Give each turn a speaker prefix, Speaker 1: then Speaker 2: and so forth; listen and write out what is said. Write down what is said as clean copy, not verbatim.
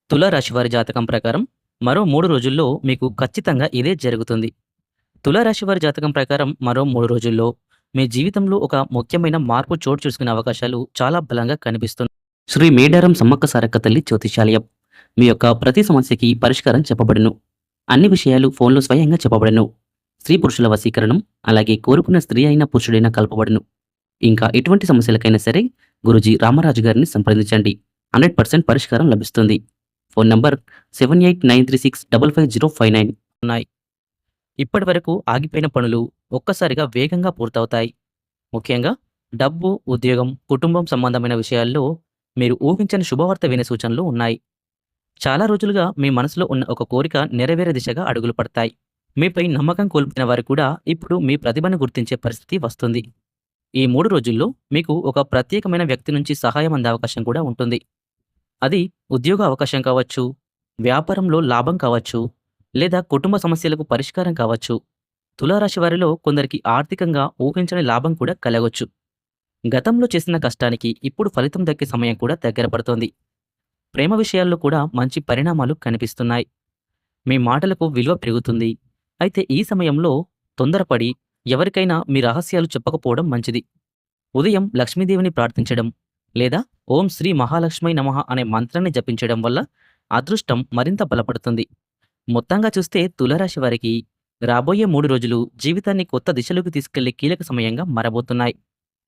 Speaker 1: తులారాశి వారి జాతకం ప్రకారం మరో 3 రోజుల్లో మీకు ఖచ్చితంగా ఇదే జరుగుతుంది. తులారాశి వారి జాతకం ప్రకారం మరో 3 రోజుల్లో మీ జీవితంలో ఒక ముఖ్యమైన మార్పు చోటు చేసుకునే అవకాశాలు చాలా బలంగా కనిపిస్తున్నాయి. శ్రీ మేడారం సమ్మక్క సారక్క తల్లి జ్యోతిషాలయం మీ యొక్క ప్రతి సమస్యకి పరిష్కారం చెప్పబడును. అన్ని విషయాలు ఫోన్లో స్వయంగా చెప్పబడును. స్త్రీ పురుషుల వశీకరణం, అలాగే కోరుకున్న స్త్రీ అయిన పురుషుడైనా కలపబడును. ఇంకా ఎటువంటి సమస్యలకైనా సరే గురూజీ రామరాజు గారిని సంప్రదించండి. 100% పరిష్కారం లభిస్తుంది. ఫోన్ నంబర్ 7893655059 ఉన్నాయి. ఇప్పటి వరకు ఆగిపోయిన పనులు ఒక్కసారిగా వేగంగా పూర్తవుతాయి. ముఖ్యంగా డబ్బు, ఉద్యోగం, కుటుంబం సంబంధమైన విషయాల్లో మీరు ఊహించని శుభవార్త వినే సూచనలు ఉన్నాయి. చాలా రోజులుగా మీ మనసులో ఉన్న ఒక కోరిక నెరవేరే దిశగా అడుగులు పడతాయి. మీపై నమ్మకం కోల్పోయిన వారు కూడా ఇప్పుడు మీ ప్రతిభను గుర్తించే పరిస్థితి వస్తుంది. ఈ 3 రోజుల్లో మీకు ఒక ప్రత్యేకమైన వ్యక్తి నుంచి సహాయం అందే అవకాశం కూడా ఉంటుంది. అది ఉద్యోగ అవకాశం కావచ్చు, వ్యాపారంలో లాభం కావచ్చు, లేదా కుటుంబ సమస్యలకు పరిష్కారం కావచ్చు. తులారాశి వారిలో కొందరికి ఆర్థికంగా ఊహించని లాభం కూడా కలగొచ్చు. గతంలో చేసిన కష్టానికి ఇప్పుడు ఫలితం దక్కే సమయం కూడా దగ్గర పడుతోంది. ప్రేమ విషయాల్లో కూడా మంచి పరిణామాలు కనిపిస్తున్నాయి. మీ మాటలకు విలువ పెరుగుతుంది. అయితే ఈ సమయంలో తొందరపడి ఎవరికైనా మీ రహస్యాలు చెప్పకపోవడం మంచిది. ఉదయం లక్ష్మీదేవిని ప్రార్థించడం లేదా ఓం శ్రీ మహాలక్ష్మీ నమః అనే మంత్రాన్ని జపించడం వల్ల అదృష్టం మరింత బలపడుతుంది. మొత్తంగా చూస్తే తులారాశి వారికి రాబోయే 3 రోజులు జీవితాన్ని కొత్త దిశలోకి తీసుకెళ్లే కీలక సమయంగా మారబోతున్నాయి.